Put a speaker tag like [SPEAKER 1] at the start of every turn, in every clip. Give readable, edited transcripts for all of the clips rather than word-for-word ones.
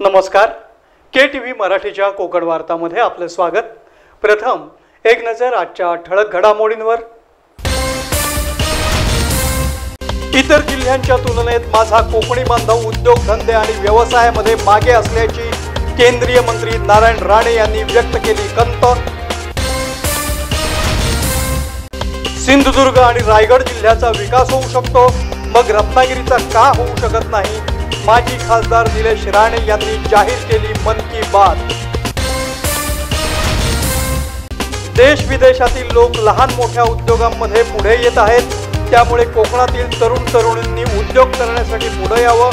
[SPEAKER 1] नमस्कार. KTV मराठीच्या कोकण वार्तामध्ये आपले स्वागत. प्रथम एक नजर आजच्या ठळक घडामोडींवर. इतर जिल्ह्यांच्या तुलनेत माझा कोकणी बांधव उद्योगधंदे आणि व्यवसायामध्ये मागे असल्याची केंद्रीय मंत्री नारायण राणे यांनी व्यक्त केली खंत. सिंधुदुर्ग आणि रायगड जिल्ह्याचा विकास होऊ शकतो, मग रत्नागिरीचा का होऊ शकत नाही? माजी खासदार निलेश राणे यांनी जाहीर केली मन की बात. देश विदेशातील लोक लहान मोठ्या उद्योगांमध्ये पुढे येत आहेत, त्यामुळे कोकणातील तरुण तरुणींनी उद्योग करण्यासाठी पुढे यावं.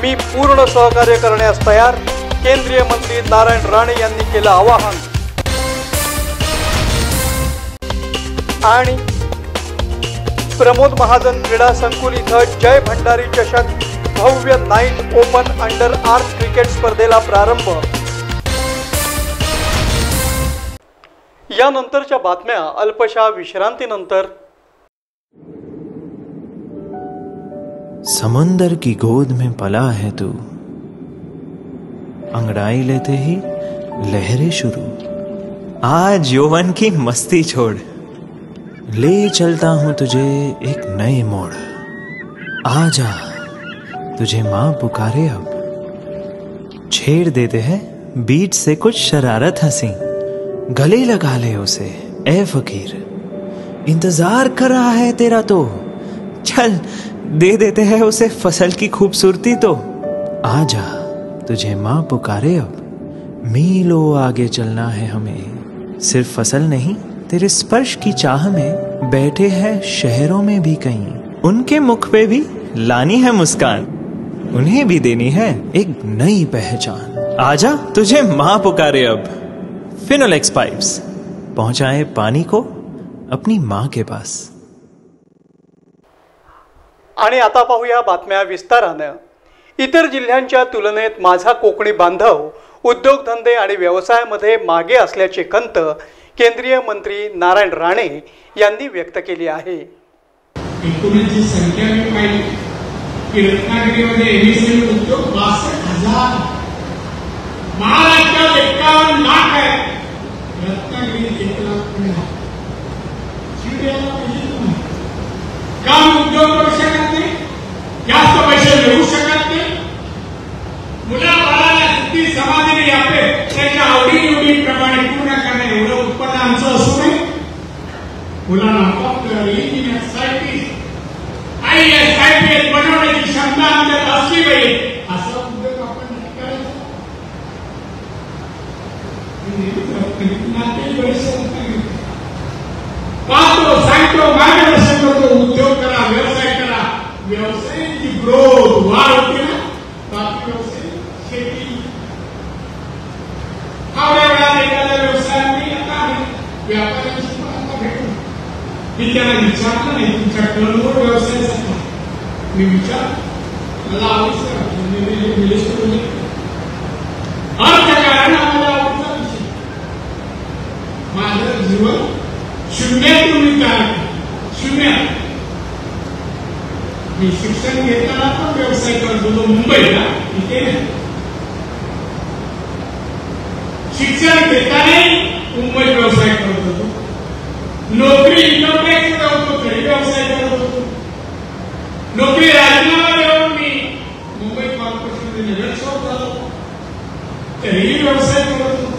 [SPEAKER 1] मी पूर्ण सहकार्य करण्यास तयार. केंद्रीय मंत्री नारायण राणे यांनी केलं आवाहन. आणि प्रमोद महाजन क्रीडा संकुल इथं जय भंडारी चषक भव्य night open under arm cricket स्पर्धेला प्रारंभ. यानंतरच्या बातम्या अल्पशा विश्रांतीनंतर.
[SPEAKER 2] समुंदर की गोद में पला है तू, अंगड़ाई लेते ही लहरें शुरू. आज यौवन की मस्ती छोड़, ले चलता हूं तुझे एक नए मोड़. आजा तुझे माँ पुकारे अब, छेड़ देते हैं बीच से कुछ शरारत हंसी. गले लगा ले उसे ए फकीर, इंतजार कर रहा है तेरा तो. चल दे देते हैं उसे फसल की खूबसूरती तो. आजा तुझे माँ पुकारे अब, मीलों आगे चलना है हमें. सिर्फ फसल नहीं, तेरे स्पर्श की चाह में बैठे हैं शहरों में भी कहीं. उनके मुख पे भी लानी है मुस्कान, उन्हें भी देनी है एक नई पहचान. आजा तुझे माँ पुकारे अब. फिनोलेक्स पाइप्स पहुंचाए पानी को अपनी माँ के पास.
[SPEAKER 1] आणि आता पाहूया बातम्या विस्ताराने. इतर जिल्ह्यांच्या तुलनेत माझा कोकणी बांधव उद्योगधंदे आणि व्यवसायामध्ये मागे असल्याची खंत केंद्रीय मंत्री नारायण राणे यांनी व्यक्त केली आहे.
[SPEAKER 3] एकूणची संख्या मी पाहिली की रत्नागिरीमध्ये एमएसएमई उद्योग 62,000, महाराष्ट्रात 51 लाख आहे, रत्नागिरीत 1 लाख. काम उद्योग करू शकत नाही, जास्त पैसे मिळवू शकत नाही. मुलाबाळाला सुट्टी समाधीने आपले त्याच्या आवडीनिवडीप्रमाणे पूर्ण करणे एवढं उत्पन्न आमचं असू नये. मुलांना doctor, engineer, scientist, IAS, IPS बनवण्याची क्षमता आमच्यात असली पाहिजे. असा उद्योग आपण नाही करायचा. पाहतो, सांगतो, मार्गदर्शन करतो, उद्योग करा, व्यवसाय करा. व्यवसायाची ग्रोथ वाढ होते ना. बाकी व्यवसाय शेती आवड्या वेळात एखाद्या व्यवसायाने आता व्यापाऱ्यांशी भेटून मी त्याला विचारलं नाही तुमच्या टर्नओव्हर व्यवसायासाठी. मी विचार मला आवडतं अर्थकारण आम्हाला आवडता विषय. माझं जीवन शून्यातून मी तयार केलं. शून्यात मी शिक्षण घेताना पण व्यवसाय करत होतो मुंबईला. इथे शिक्षण घेतानाही मुंबईत व्यवसाय करत होतो. नोकरी इनोटेक्स होतो तरी व्यवसाय करत होतो. नोकरी राजीनामा देऊन मी मुंबई कॉर्पोरेशनमध्ये नगरसेवक झालो तरीही व्यवसाय करत होतो.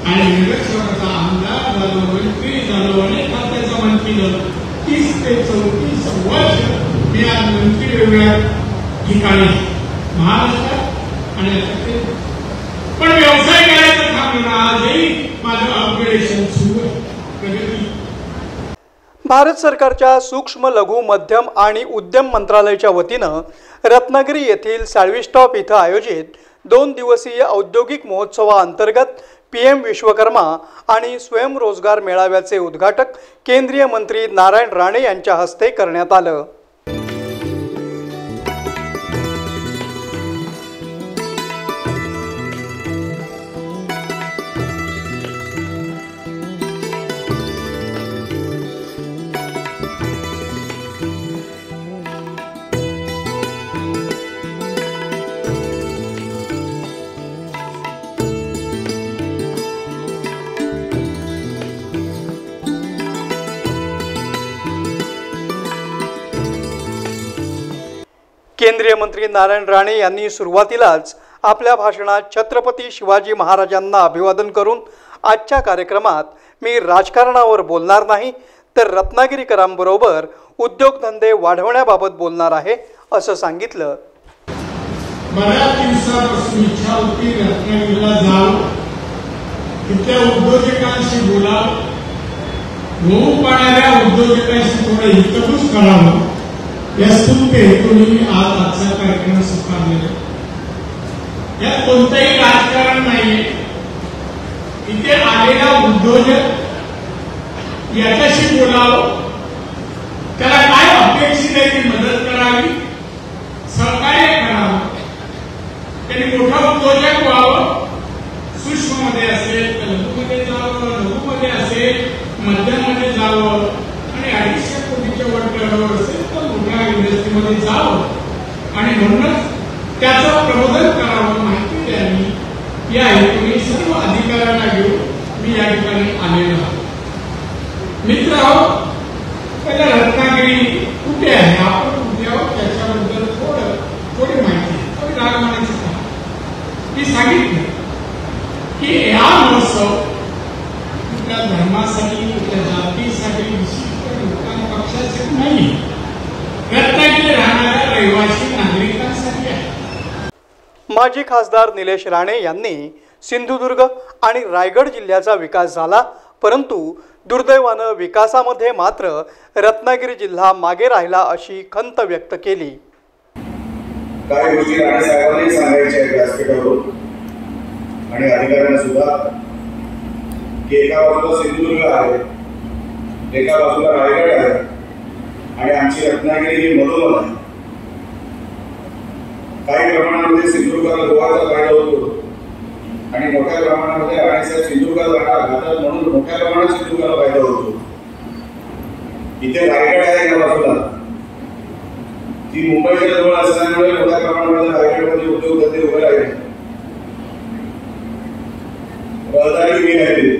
[SPEAKER 3] आणि नगरसेवकाचा आमदार झालो, मंत्री झालो, अनेक खात्याचा मंत्री झालो. 30 ते 34 वर्ष मी आज मंत्री वेगवेगळ्या ठिकाणी महाराष्ट्रात आणि पण व्यवसाय करायचं थांबलं. आजही माझं अपग्रेडेशन सुरू आहे.
[SPEAKER 1] भारत सरकारच्या सूक्ष्म लघु मध्यम आणि उद्यम मंत्रालयाच्या वतीनं रत्नागिरी येथील साळवी स्टॉप इथं आयोजित 2 दिवसीय औद्योगिक महोत्सवाअंतर्गत PM विश्वकर्मा आणि स्वयंरोजगार मेळाव्याचे उद्घाटन केंद्रीय मंत्री नारायण राणे यांच्या हस्ते करण्यात आलं. केंद्रीय मंत्री नारायण राणे यांनी सुरुवातीलाच आपल्या भाषणात छत्रपती शिवाजी महाराजांना अभिवादन करून आजच्या कार्यक्रमात मी राजकारणावर बोलणार नाही तर रत्नागिरीकरांबरोबर उद्योगधंदे वाढवण्याबाबत बोलणार आहे असं सांगितलं।
[SPEAKER 3] बऱ्याच दिवसापासून इच्छा होती रत्नागिरीला जावं, तिथल्या उद्योजकांशी बोलावं, होऊ पाहणाऱ्या उद्योजकांशी थोडं हितगुज करावं या स्तुत्य हेतूने मी आज आजचा कार्यक्रम स्वीकारलेला। यात कोणतंही राजकारण नाहीये। इथे आलेला उद्योजक याच्याशी बोलावं, त्याला काय अपेक्षित आहे ती मदत करावी, सहकार्य करावं, त्यांनी मोठा उद्योजक व्हावं, सूक्ष्ममध्ये असेल तर लघुमध्ये जावं, लघुमध्ये असेल मध्यममध्ये जावं आणि 250 कोटीच्या वरवर असेल तर मोठ्या इंडस्ट्रीमध्ये जावं आणि म्हणूनच त्याचं प्रबोधन करावं, माहिती द्यावी या हेतूने सर्व अधिकाऱ्यांना घेऊन मी या ठिकाणी आलेलो आहे। मित्रांनो, पहिला रत्नागिरी कुठे आहे, आपण कुठे आहोत त्याच्याबद्दल थोडी माहिती, थोडी रागमानाची मी सांगितलं की हा महोत्सव कुठल्या धर्मासाठी, कुठल्या जातीसाठी, विशिष्ट लोकांना पक्षासाठी नाही, रत्नागिरी राहणाऱ्या रहिवासी नागरिकांसाठी आहे।
[SPEAKER 1] माजी खासदार निलेश राणे यांनी सिंधुदुर्ग आणि रायगड जिल्ह्याचा विकास झाला, परंतु दुर्दैवानं विकासामध्ये मात्र रत्नागिरी जिल्हा मागे राहिला अशी खंत व्यक्त केली।
[SPEAKER 4] काही गोष्टी राणे साहेबांनी सांगायच्या आहेत व्यासपीठावरून आणि अधिकाऱ्यांना सुद्धा की एका बाजूला सिंधुदुर्ग आहे, एका बाजूला रायगड आहे आणि आमची रत्नागिरी ही मधोमध आहे। काही प्रमाणामध्ये सिंधुदुर्गाला गोवाचा फायदा होतो आणि मोठ्या प्रमाणामध्ये राणेसाहेब सिंधुदुर्गाला घालतात म्हणून मोठ्या प्रमाणात सिंधुदुर्गाला फायदा होतो। इथे रायगड आहे या बाजूला, ती मुंबईच्या जवळ असल्यामुळे मोठ्या प्रमाणामध्ये रायगडमध्ये उद्योगधंदे उभे राहिले, रहदारी उभी राहिली।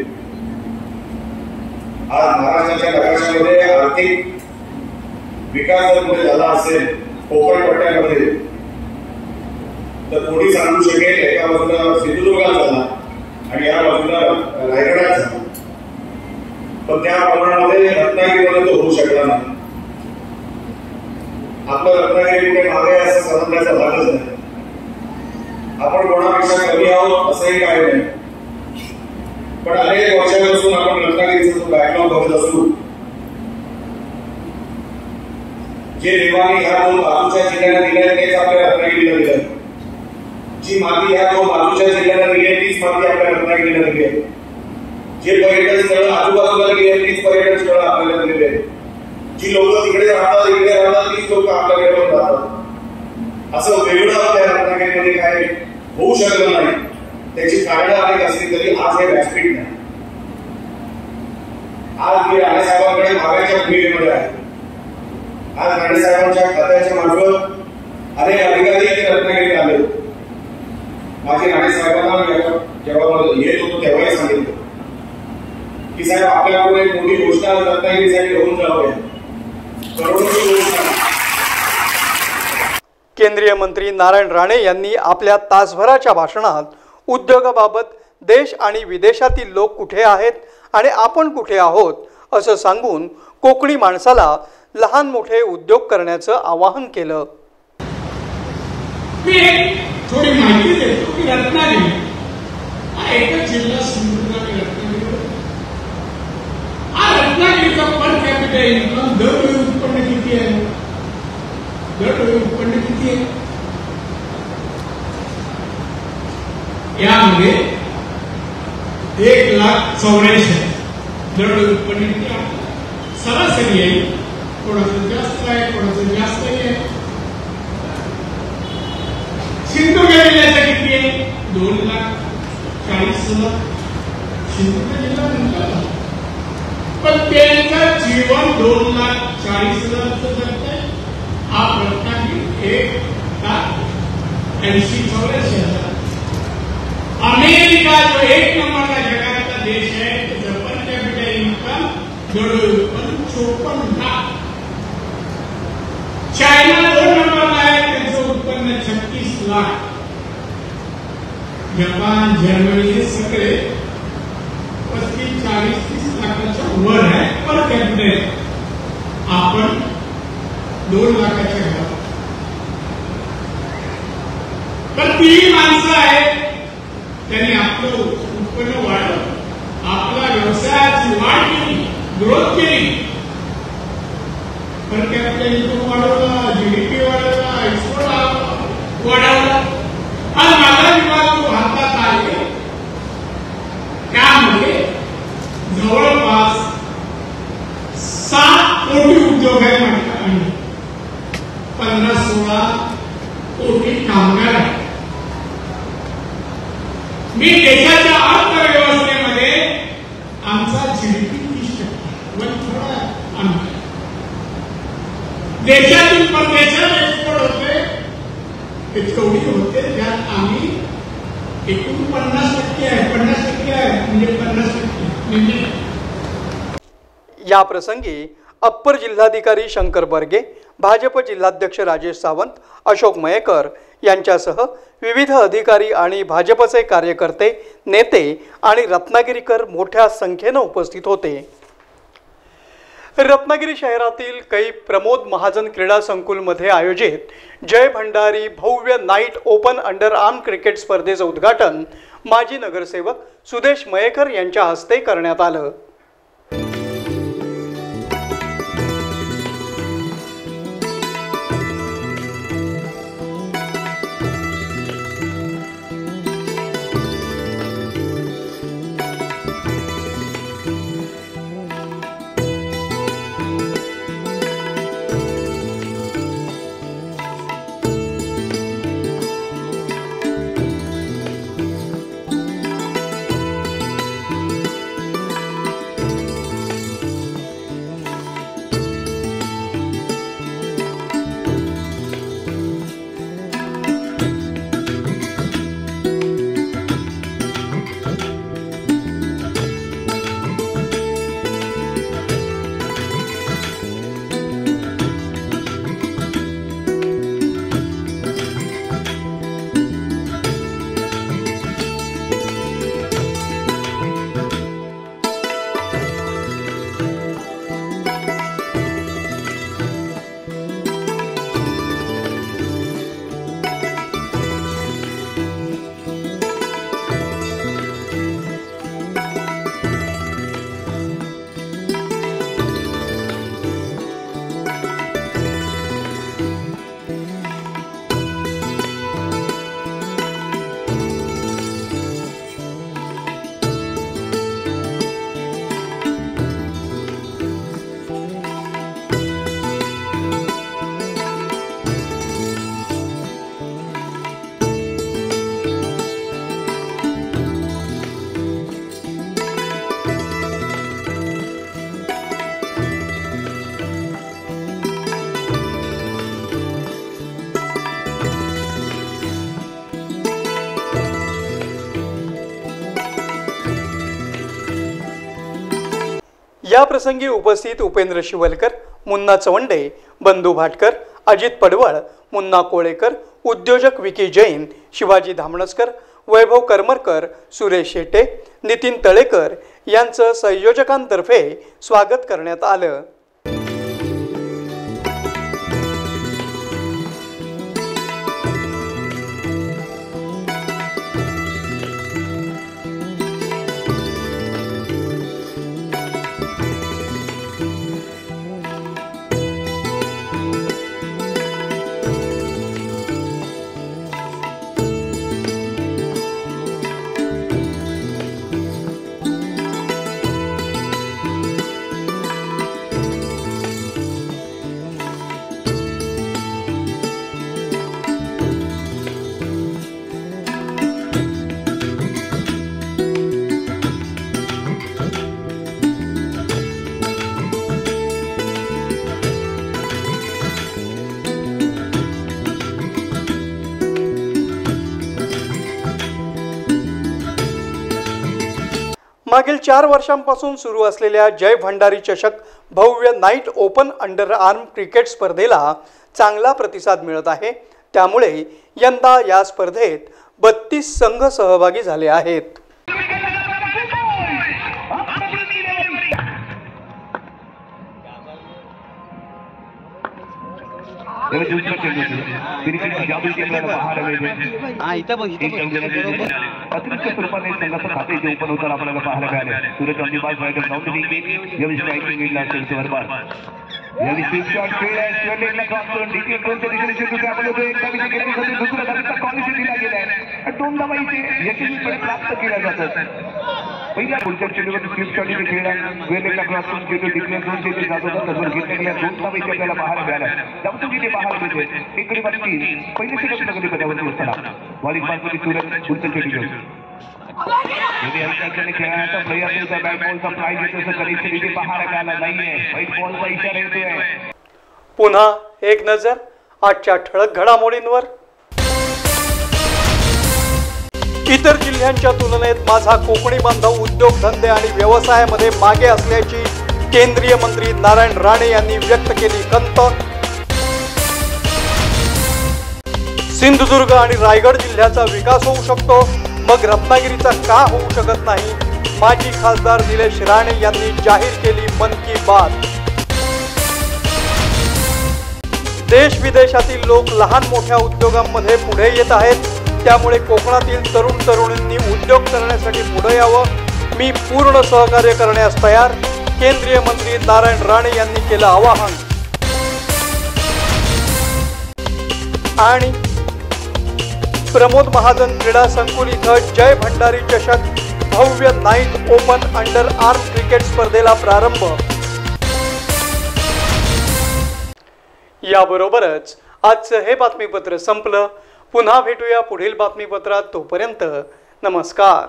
[SPEAKER 4] आज महाराष्ट्राच्या नकाशामध्ये आर्थिक विकास जर कुठे झाला असेल कोकण पट्ट्यामध्ये तर कोणी सांगू शकेल एका बाजूला सिंधुदुर्गात झाला आणि या बाजूला रायगडात झाला, पण त्या प्रमाणामध्ये रत्नागिरीमध्ये तो होऊ शकला नाही। आपलं रत्नागिरी कुठे मागे असं समजण्याचा भागच नाही। आपण कोणापेक्षा कमी आहोत असंही काय नाही, पण अनेक वर्षापासून आपण रत्नागिरीचा जो बॅकलॉग बघत असू, जे देवाने ह्या दोन बाजूच्या जिल्ह्यांना दिल्या तेच आपल्या रत्नागिरीला दिलं, जी माती ह्या दोन बाजूच्या जिल्ह्यांना दिली आहे तीच माती आपल्या रत्नागिरीला दिली आहे, जे पर्यटन स्थळं आजूबाजूला दिली आहेत तीच पर्यटन स्थळं आपल्याला दिलेली आहेत, जी लोक तिकडे राहतात इकडे राहतात तीच लोक आपल्याकडे पण राहतात। असं वेगळं आपल्या रत्नागिरीमध्ये काय होऊ शकलं नाही, त्याची कारणं अनेक असली तरी आज हे व्यासपीठ नाही। आज मी राणे साहेबांकडे मागायच्या भूमिकेमध्ये आहे। आज राणे साहेबांच्या खात्याच्या मार्फत अनेक अधिकारी इथे रत्नागिरीत आले। माझे राणे साहेबांना जेव्हा येत होतो तेव्हाही सांगितलं की साहेब आपल्याकडून एक मोठी गोष्ट रत्नागिरीसाठी होऊन जाऊया।
[SPEAKER 1] केंद्रीय मंत्री नारायण राणे यांनी आपल्या तासभराच्या भाषणात उद्योगाबाबत देश आणि विदेशातील लोक कुठे आहेत आणि आपण कुठे आहोत असं सांगून कोकणी माणसाला लहान मोठे उद्योग करण्याचं आवाहन केलं।
[SPEAKER 3] थोडी माहिती देतो की रत्नागिरी हा एकच जिल्हा सिंधुदुर्ग आणि रत्नागिरी, हा रत्नागिरीचा पर कॅपिटल इन्कम दरडोई उत्पन्न किती आहे, दरडोई उत्पन्न किती आहे, यामध्ये 1,84,000 दरडोई उत्पन्न किती आहे, सरासरी आहे, कोणाचं जास्त आहे कोणाचं जास्त आहे। सिंधुदुर्ग जिल्ह्याचा किती आहे, 2,40,000 सिंधुदुर्ग जिल्हा म्हणतात, पण त्यांचं जीवन 2,40,000 जगतंय, हा रत्नागिरी 1,80,000। अमेरिका जो एक नंबरला जगातला देश आहे त्याचं पर कॅपिटल इन्कम दरडोई उत्पन्न 54 लाख। चायना 2 नंबरला आहे, त्याचं लाख, जपान जर्मनी हे सगळे 35-40-30 लाखाच्या वर आहे पर कॅपिटल. आपण 2 लाखाच्या घरात. तर ती माणसं आहेत, त्यांनी आपलं उत्पन्न वाढवलं, आपल्या व्यवसायाची वाढ केली, ग्रोथ केली, पर कॅपिटल इन्कम वाढवला, जीडीपी वाढवला, एक्सपोर्ट वाढवला. आणि माझा विभाग जो हातात आहे त्यामध्ये जवळपास 7 कोटी उद्योग आहे आणि 15-16 कोटी कामगार आहेत. मी देशाच्या अर्थव्यवस्थेमध्ये आमचा जीडीपी 30% व थोडा अंतर. देशातून परदेशात एक्सपोर्ट होते ते तेवढी होते, त्यात आम्ही एकूण 50% आहे, 50% आहे, म्हणजे 50%.
[SPEAKER 1] या प्रसंगी अप्पर जिल्हाधिकारी शंकर बर्गे, भाजप जिल्हाध्यक्ष राजेश सावंत, अशोक मयेकर यांच्यासह विविध अधिकारी आणि भाजपचे कार्यकर्ते, नेते आणि रत्नागिरीकर मोठ्या संख्येने उपस्थित होते. रत्नागिरी शहरातील कै प्रमोद महाजन क्रीडा संकुलमध्ये आयोजित जय भंडारी भव्य night open under arm cricket स्पर्धेचे उद्घाटन माजी नगरसेवक सुदेश मयेकर यांच्या हस्ते करण्यात आलं. या प्रसंगी उपस्थित उपेंद्र शिवलकर, मुन्ना चवंडे, बंधू भाटकर, अजित पडवळ, मुन्ना कोळेकर, उद्योजक विकी जैन, शिवाजी धामणसकर, वैभव करमरकर, सुरेश शेटे, नितीन तळेकर यांचं संयोजकांतर्फे स्वागत करण्यात आलं. मागील 4 वर्षांपासून सुरू असलेल्या जय भंडारी चषक भव्य night open under arm cricket स्पर्धेला चांगला प्रतिसाद मिळत आहे. त्यामुळे यंदा या स्पर्धेत 32 संघ सहभागी झाले आहेत.
[SPEAKER 5] अतिरिक्त स्वरूपाने संघाचं खाते जे ओपन होताना आपल्याला पाहायला मिळाले. सूरज अनिबाज रायडर काउंटरिंग यावेळी स्ट्रायकिंग लीडला असेल बरोबर. यावेळी स्वीप शॉट खेळ आहे. स्क्वेअर लेगला क्रॉस करून डीके ड्रोनच्या दिशेने चेंडू आपण एका विकेटसाठी दुसऱ्या धावीचा कॉर्नर दिला गेला आहे. दोन धावा इथे यशस्वीपणे प्राप्त केल्या जातात. पहिल्या पुढच्या चेंडूवर स्वीप शॉट इथे खेळला. स्क्वेअर लेगला क्रॉस करून चेंडू डिक्लेअर करून चेंडू जात होता. तसं घेतल्या गेल्या 2 धावा इथे आपल्याला पाहायला मिळाल्या. धावतो तिथे पाहायला मिळते. इकडे बाकी पहिली षटक नगरी पदावरती असताना बॉलिंग पासून सूरज पुढचं चेंडू घेऊन खेळण्याचा प्रयत्न होता. बॅट बॉलचा प्राइज येतो असं कनेक्शन इथे पाहायला मिळालं नाहीये. व्हाईट बॉलचा इशारा येतोय.
[SPEAKER 1] पुन्हा एक नजर आजच्या ठळक घडामोडींवर. इतर जिल्ह्यांच्या तुलनेत माझा कोकणी बांधव उद्योगधंदे आणि व्यवसायामध्ये मागे असल्याची केंद्रीय मंत्री नारायण राणे यांनी व्यक्त केली खंत. सिंधुदुर्ग आणि रायगड जिल्ह्याचा विकास होऊ शकतो, मग रत्नागिरीचा का होऊ शकत नाही. माजी खासदार निलेश राणे यांनी जाहीर केली मन की बात. देश विदेशातील लोक लहान मोठ्या उद्योगांमध्ये पुढे येत आहेत, त्यामुळे कोकणातील तरुण तरुणींनी उद्योग करण्यासाठी पुढे यावं. मी पूर्ण सहकार्य करण्यास तयार. केंद्रीय मंत्री नारायण राणे यांनी केलं आवाहन. आणि प्रमोद महाजन क्रीडा संकुल इथं जय भंडारी चषक भव्य night open under arm cricket स्पर्धेला प्रारंभ. याबरोबरच आजचं हे बातमीपत्र संपलं. पुन्हा भेटूया पुढील बातमीपत्रात. तोपर्यंत नमस्कार.